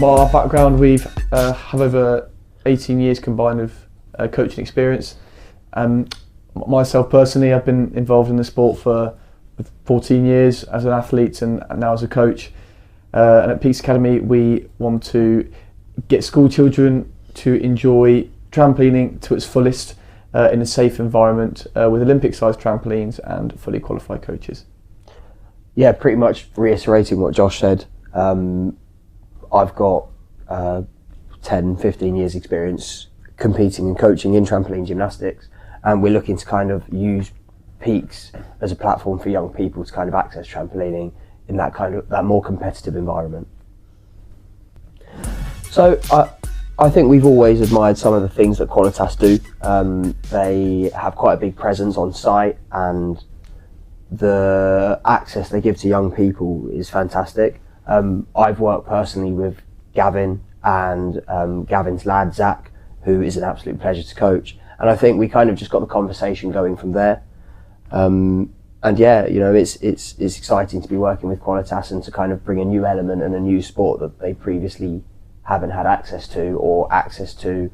our background, we've have over 18 years combined of coaching experience. Myself personally, I've been involved in the sport for 14 years as an athlete and now as a coach. And at Peaks Academy, we want to get school children to enjoy trampolining to its fullest in a safe environment with Olympic-sized trampolines and fully qualified coaches. Yeah, pretty much reiterating what Josh said. I've got 10, 15 years experience competing and coaching in trampoline gymnastics, and we're looking to kind of use Peaks as a platform for young people to kind of access trampolining in that more competitive environment. So I think we've always admired some of the things that Qualitas do. They have quite a big presence on site, and the access they give to young people is fantastic. I've worked personally with Gavin and Gavin's lad Zach, who is an absolute pleasure to coach, and I think we kind of just got the conversation going from there. And yeah, you know, it's exciting to be working with Qualitas and to kind of bring a new element and a new sport that they previously haven't had access to, or access to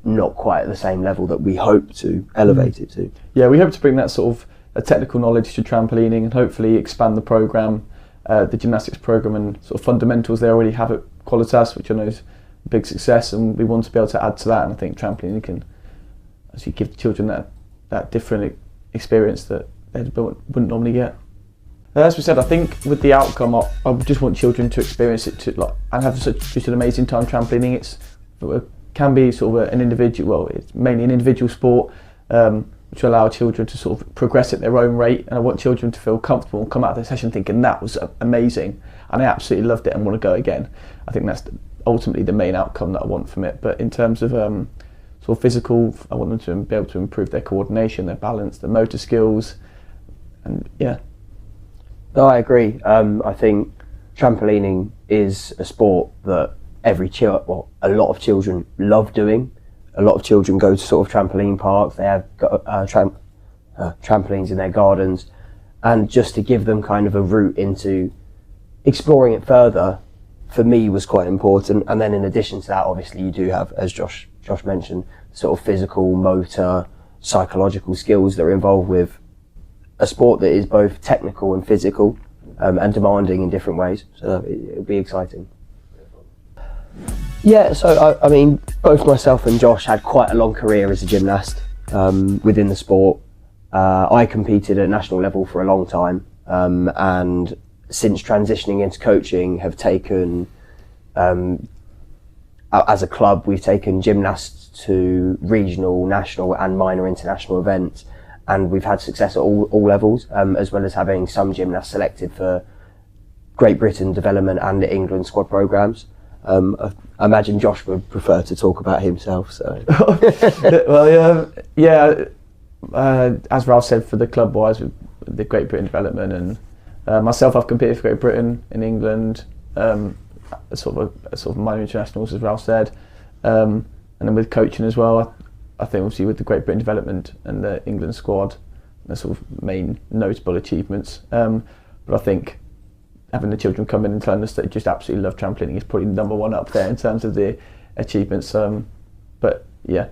not quite at the same level that we hope to elevate it to. Yeah, we hope to bring that sort of a technical knowledge to trampolining and hopefully expand the programme, the gymnastics programme and sort of fundamentals they already have at Qualitas, which I know is a big success, and we want to be able to add to that, and I think trampolining can actually give the children that different experience that they wouldn't normally get. As we said, I think with the outcome, I just want children to experience it and have just an amazing time trampolining. It can be sort of an individual, well, it's mainly an individual sport, which will allow children to sort of progress at their own rate, and I want children to feel comfortable and come out of the session thinking that was amazing and I absolutely loved it and want to go again. I think that's ultimately the main outcome that I want from it. But in terms of sort of physical, I want them to be able to improve their coordination, their balance, their motor skills, and yeah. No, I agree. I think trampolining is a sport that a lot of children love doing. A lot of children go to sort of trampoline parks. They have trampolines in their gardens, and just to give them kind of a route into exploring it further, for me, was quite important. And then in addition to that, obviously you do have, as Josh mentioned, sort of physical, motor, psychological skills that are involved with a sport that is both technical and physical, and demanding in different ways. So it'll be exciting. Yeah, so I mean, both myself and Josh had quite a long career as a gymnast within the sport. I competed at national level for a long time, and since transitioning into coaching have taken, as a club, we've taken gymnasts to regional, national and minor international events, and we've had success at all levels, as well as having some gymnasts selected for Great Britain development and the England squad programmes. I imagine Josh would prefer to talk about himself. So, well, yeah. As Ralph said, for the club wise, with the Great Britain development, and myself, I've competed for Great Britain in England, sort of minor internationals, as Ralph said, and then with coaching as well. I think obviously with the Great Britain development and the England squad, the sort of main notable achievements. But I think having the children come in and telling us that they just absolutely love trampolining is probably number one up there in terms of the achievements. But yeah,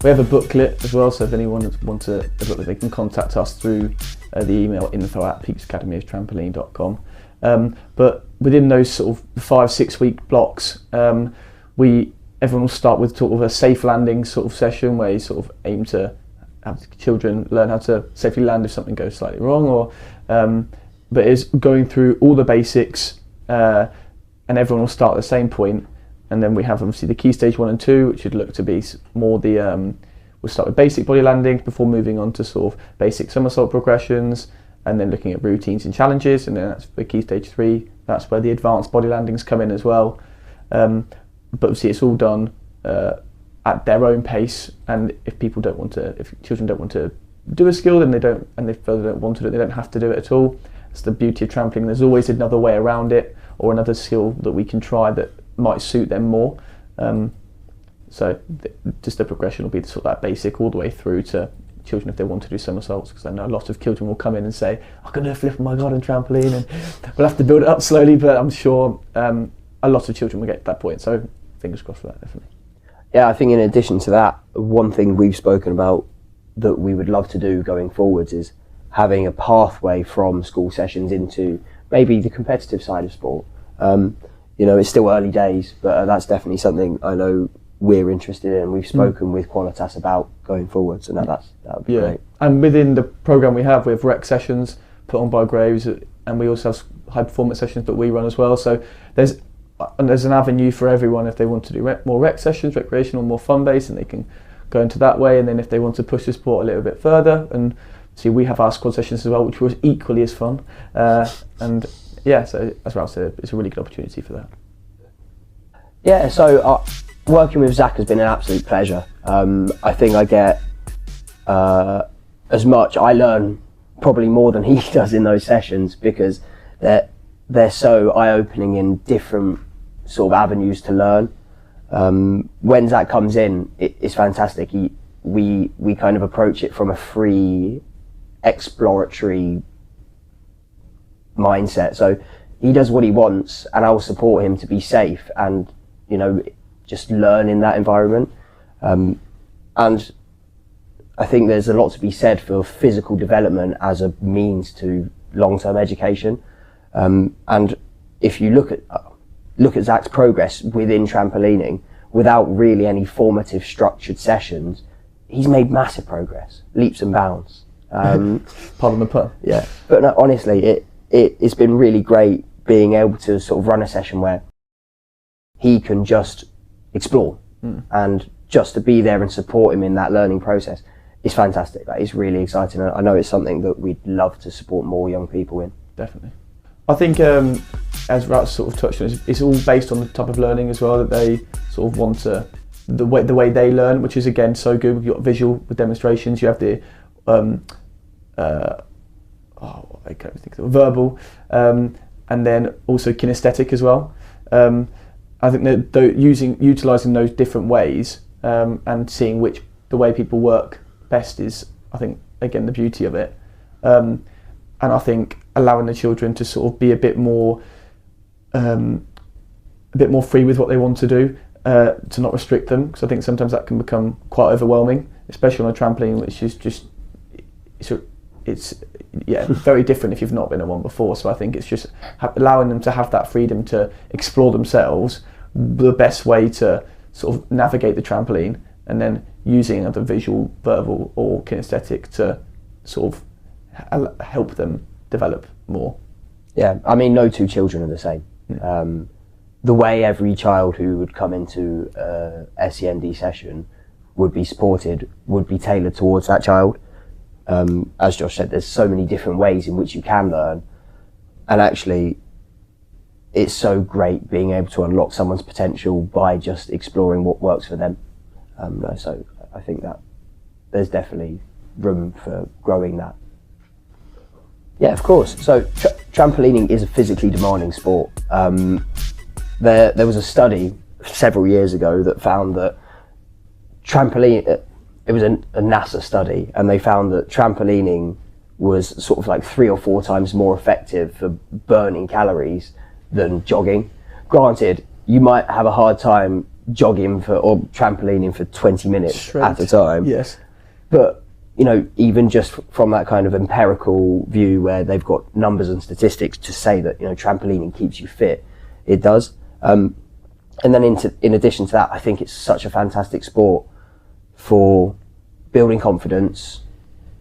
we have a booklet as well, so if anyone wants a booklet, they can contact us through the email info@peaksacademyoftrampoline.com. But within those sort of 5-6 week blocks, everyone will start with sort of a safe landing sort of session where you sort of aim to have children learn how to safely land if something goes slightly wrong, or but it's going through all the basics, and everyone will start at the same point. And then we have obviously the key stage 1 and 2, which would look to be more we'll start with basic body landings before moving on to sort of basic somersault progressions, and then looking at routines and challenges, and then that's for key stage 3. That's where the advanced body landings come in as well. But obviously it's all done at their own pace, and if children don't want to do a skill, then they don't, and if they don't want to do it, they don't have to do it at all. It's the beauty of trampolining. There's always another way around it, or another skill that we can try that might suit them more. So just the progression will be sort of that basic all the way through to children if they want to do somersaults, because I know a lot of children will come in and say, I can do a flip on my garden trampoline, and we'll have to build it up slowly, but I'm sure a lot of children will get to that point. So fingers crossed for that, definitely. Yeah, I think in addition to that, one thing we've spoken about that we would love to do going forwards is having a pathway from school sessions into maybe the competitive side of sport. It's still early days, but that's definitely something I know we're interested in. We've spoken with Qualitas about going forwards, and that would be great. And within the programme we have rec sessions put on by Graves, and we also have high performance sessions that we run as well. So there's an avenue for everyone. If they want to do more rec sessions, recreational, more fun based, and they can go into that way. And then if they want to push the sport a little bit further, and see, we have our squad sessions as well, which was equally as fun. So as Ralph said, it's a really good opportunity for that. Yeah, so working with Zach has been an absolute pleasure. I think I get as much, I learn probably more than he does in those sessions, because they're so eye-opening in different sort of avenues to learn. When Zach comes in, it's fantastic. We kind of approach it from a free, exploratory mindset. So he does what he wants, and I'll support him to be safe and, just learn in that environment. And I think there's a lot to be said for physical development as a means to long-term education. And if you look at Zach's progress within trampolining, without really any formative structured sessions, he's made massive progress, leaps and bounds. Pardon the pun. Yeah, but no, honestly, it's been really great being able to sort of run a session where he can just explore, and just to be there and support him in that learning process is fantastic. That is really exciting. I know it's something that we'd love to support more young people in. Definitely. I think, as Ralph sort of touched on, it's all based on the type of learning as well that they sort of want to, the way they learn, which is again so good. We've got visual with demonstrations. You have the I can't think of verbal, and then also kinesthetic as well. I think that utilising those different ways and seeing the way people work best is, I think, again, the beauty of it. And I think allowing the children to sort of be a bit more free with what they want to do, to not restrict them, because I think sometimes that can become quite overwhelming, especially on a trampoline, which is just it's very different if you've not been on one before. So I think it's just allowing them to have that freedom to explore themselves, the best way to sort of navigate the trampoline, and then using either visual, verbal or kinesthetic to sort of help them develop more. Yeah, I mean, no two children are the same. The way every child who would come into a SEND session would be supported would be tailored towards that child. As Josh said, there's so many different ways in which you can learn, and actually it's so great being able to unlock someone's potential by just exploring what works for them. So I think that there's definitely room for growing that. Yeah, of course. So trampolining is a physically demanding sport. There was a study several years ago that found that trampoline, it was a NASA study, and they found that trampolining was sort of like 3 or 4 times more effective for burning calories than jogging. Granted, you might have a hard time jogging or trampolining for 20 minutes at a time. Yes. But, even just from that kind of empirical view where they've got numbers and statistics to say that, trampolining keeps you fit, it does. And then in addition to that, I think it's such a fantastic sport for building confidence,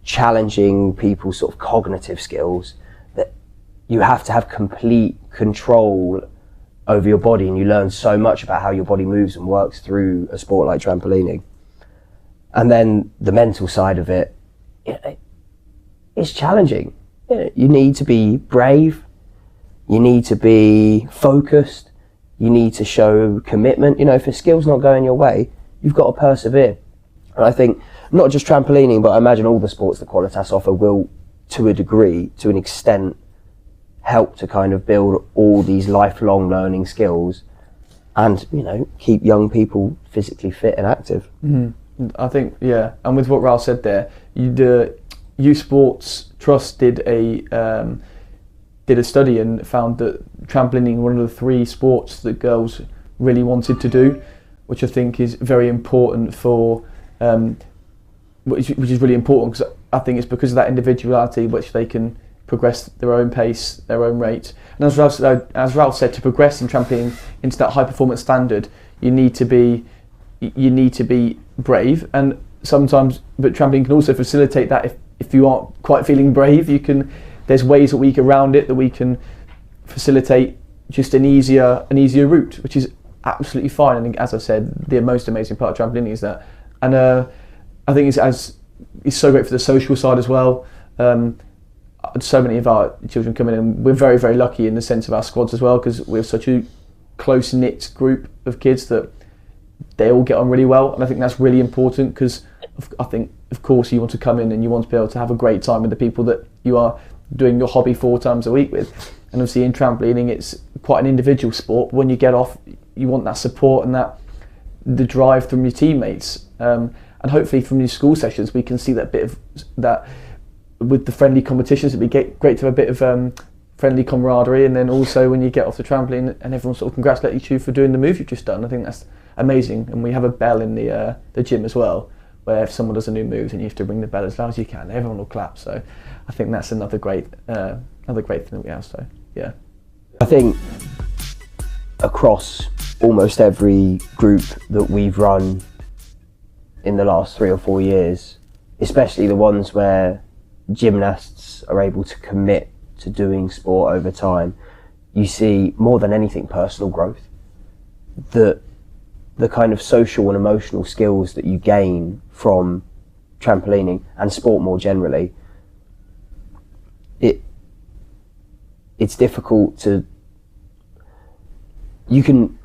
challenging people's sort of cognitive skills, that you have to have complete control over your body, and you learn so much about how your body moves and works through a sport like trampolining. And then the mental side of it, it's challenging. You need to be brave, you need to be focused, you need to show commitment. If a skill's not going your way, you've got to persevere. And I think not just trampolining, but I imagine all the sports that Qualitas offer will, to a degree, to an extent, help to kind of build all these lifelong learning skills and, keep young people physically fit and active. Mm-hmm. I think, yeah. And with what Ralph said there, the Youth Sports Trust did did a study and found that trampolining was one of the 3 sports that girls really wanted to do, which I think is very important for, which is really important because I think it's because of that individuality which they can progress their own pace, their own rate. And as Ralph said, to progress in trampolining into that high performance standard, you need to be brave, and sometimes, but trampolining can also facilitate that. If you aren't quite feeling brave, there's ways that we can around it, that we can facilitate just an easier route, which is absolutely fine. And as I said, the most amazing part of trampolining is that, and I think it's so great for the social side as well. So many of our children come in, and we're very, very lucky in the sense of our squads as well, because we're such a close-knit group of kids that they all get on really well, and I think that's really important, because I think, of course, you want to come in and you want to be able to have a great time with the people that you are doing your hobby 4 times a week with. And obviously in trampolining, it's quite an individual sport, but when you get off, you want that support and the drive from your teammates. And hopefully from these school sessions, we can see that bit of that with the friendly competitions. It'd be great to have a bit of friendly camaraderie, and then also when you get off the trampoline and everyone sort of congratulates you for doing the move you've just done. I think that's amazing. And we have a bell in the gym as well, where if someone does a new move, then you have to ring the bell as loud as you can. Everyone will clap. So I think that's another great thing that we have. So yeah, I think across almost every group that we've run in the last 3 or 4 years, especially the ones where gymnasts are able to commit to doing sport over time, you see more than anything personal growth. The kind of social and emotional skills that you gain from trampolining and sport more generally, it's difficult to, you can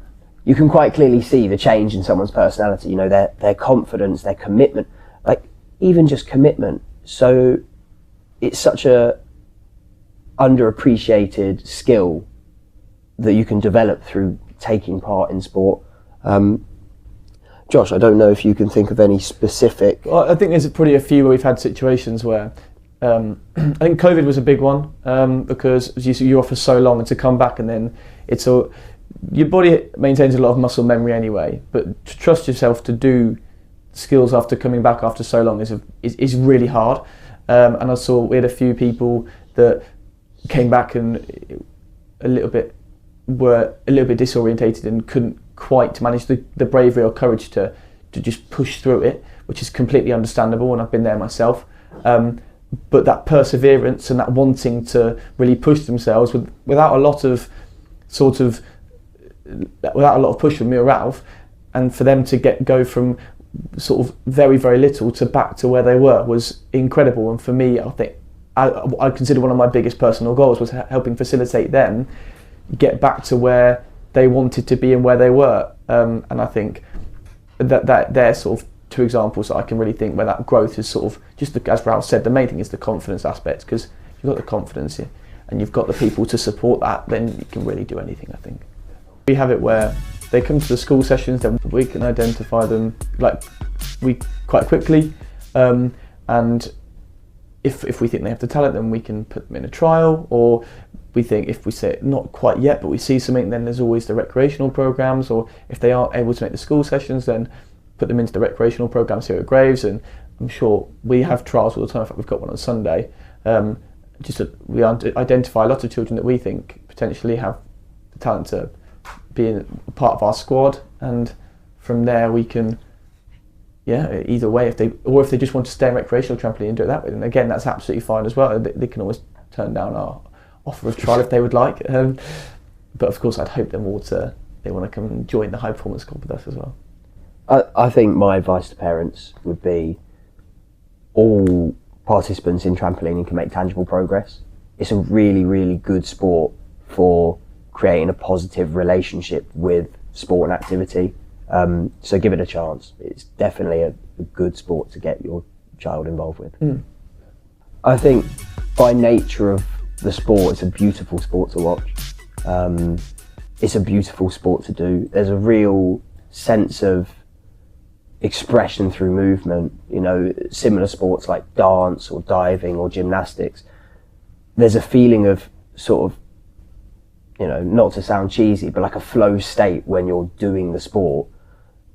quite clearly see the change in someone's personality, their confidence, their commitment, like even just commitment. So it's such a underappreciated skill that you can develop through taking part in sport. Josh, I don't know if you can think of any specific... Well, I think there's probably a few where we've had situations where I think COVID was a big one, because you're off for so long, and to come back and then your body maintains a lot of muscle memory anyway, but to trust yourself to do skills after coming back after so long is really hard. And I saw we had a few people that came back and were a little bit disorientated and couldn't quite manage the bravery or courage to just push through it, which is completely understandable, and I've been there myself. But that perseverance and that wanting to really push themselves without a lot of push from me or Ralph, and for them to go from sort of very, very little to back to where they were was incredible. And for me, I think I consider one of my biggest personal goals was helping facilitate them get back to where they wanted to be and where they were. And I think that they're sort of 2 examples that I can really think where that growth is sort of just, as Ralph said, the main thing is the confidence aspect, because if you've got the confidence and you've got the people to support that, then you can really do anything, I think. We have it where they come to the school sessions, then we can identify them quite quickly, and if we think they have the talent, then we can put them in a trial, or we think if we say not quite yet but we see something, then there's always the recreational programs, or if they aren't able to make the school sessions, then put them into the recreational programs here at Graves. And I'm sure we have trials all the time. In fact, we've got one on Sunday. We identify a lot of children that we think potentially have the talent to be a part of our squad, and from there we can, either way, if they just want to stay in recreational trampoline and do it that way, and again that's absolutely fine as well. They can always turn down our offer of trial if they would like, but of course I'd hope them all they want to come and join the high performance squad with us as well. I think my advice to parents would be all participants in trampolining can make tangible progress. It's a really, really good sport for creating a positive relationship with sport and activity. So give it a chance. It's definitely a good sport to get your child involved with. I think by nature of the sport, it's a beautiful sport to watch. It's a beautiful sport to do. There's a real sense of expression through movement. Similar sports like dance or diving or gymnastics, there's a feeling of sort of, not to sound cheesy, but like a flow state when you're doing the sport,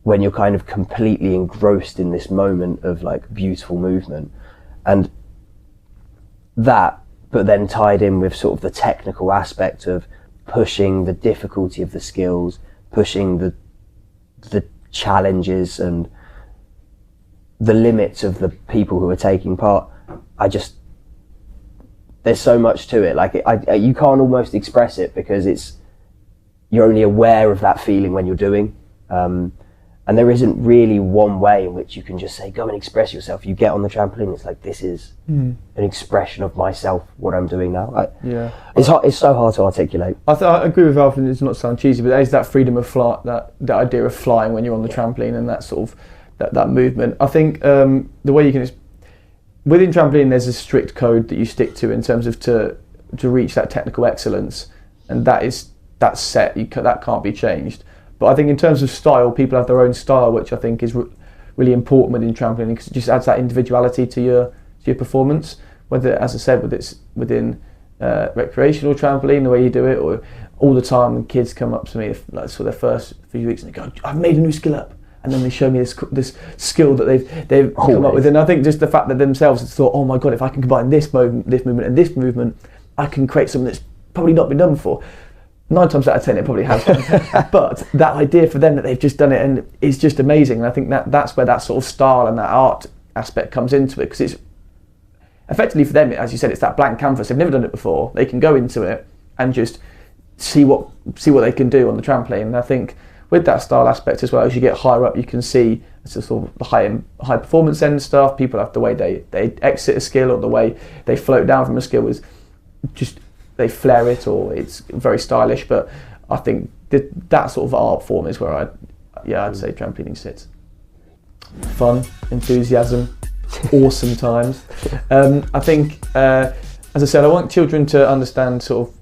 when you're kind of completely engrossed in this moment of like beautiful movement. And that, but then tied in with sort of the technical aspect of pushing the difficulty of the skills, pushing the challenges and the limits of the people who are taking part. There's so much to it. Like you can't almost express it because you're only aware of that feeling when you're doing. And there isn't really one way in which you can just say, go and express yourself. You get on the trampoline, it's like, this is an expression of myself, what I'm doing now. It's so hard to articulate. I agree with Alvin, it's not to sound cheesy, but there is that freedom of flight, that idea of flying when you're on the trampoline, and that sort of, that movement. I think the way you can, within trampoline, there's a strict code that you stick to in terms of to reach that technical excellence, and that's set, that can't be changed. But I think in terms of style, people have their own style, which I think is really important within trampolining, because it just adds that individuality to your performance. Whether, as I said, whether it's within recreational trampoline, the way you do it, or all the time when kids come up to me, like for their first few weeks, and they go, "I've made a new skill up," and then they show me this skill that they've come up with. And I think just the fact that themselves have thought, "Oh my God, if I can combine this movement and this movement, I can create something that's probably not been done before." 9 times out of 10 it probably has been. But that idea for them that they've just done it, and it's just amazing. And I think that's where that sort of style and that art aspect comes into it, because it's effectively for them, as you said, it's that blank canvas. They've never done it before. They can go into it and just see what they can do on the trampoline. And I think with that style aspect as well, as you get higher up, you can see sort of the high performance end stuff. People have the way they exit a skill, or the way they float down from a skill is just, they flare it, or it's very stylish. But I think that sort of art form is where I'd say trampolining sits. Fun, enthusiasm, awesome times. I think, as I said, I want children to understand sort of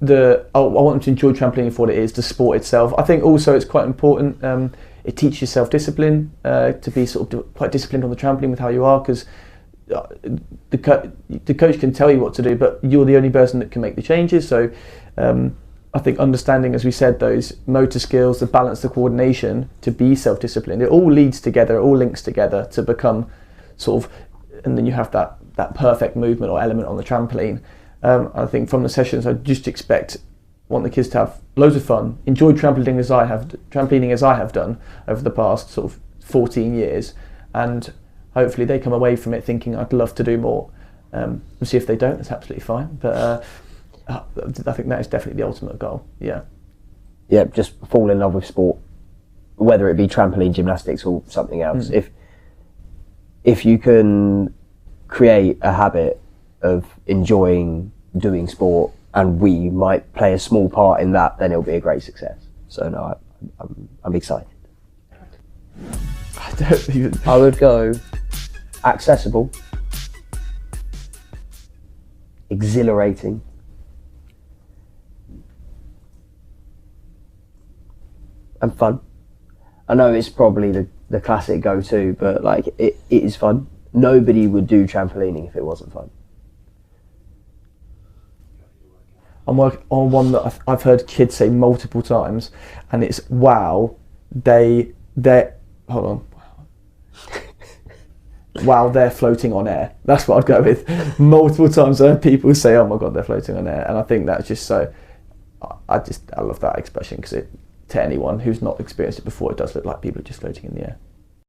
I want them to enjoy trampolining for what it is, the sport itself. I think also it's quite important, it teaches you self-discipline, to be sort of quite disciplined on the trampoline with how you are, because the coach can tell you what to do, but you're the only person that can make the changes. So I think understanding, as we said, those motor skills, the balance, the coordination, to be self-disciplined, it all leads together, it all links together to become sort of, and then you have that perfect movement or element on the trampoline. I think from the sessions, I just want the kids to have loads of fun, enjoy trampolining as I have done over the past sort of 14 years, and hopefully they come away from it thinking, I'd love to do more. We'll see if they don't, that's absolutely fine. But I think that is definitely the ultimate goal, yeah. Yeah, just fall in love with sport, whether it be trampoline, gymnastics, or something else. If you can create a habit of enjoying doing sport, and we might play a small part in that, then it'll be a great success. So no, I'm excited. I would go accessible, exhilarating, and fun. I know it's probably the classic go-to, but like it is fun. Nobody would do trampolining if it wasn't fun. I'm working on one that I've heard kids say multiple times, and it's wow, they're hold on. Wow, they're floating on air. That's what I'd go with. Multiple times I heard people say, oh my God, they're floating on air. And I think that's just so, I love that expression, because to anyone who's not experienced it before, it does look like people are just floating in the air.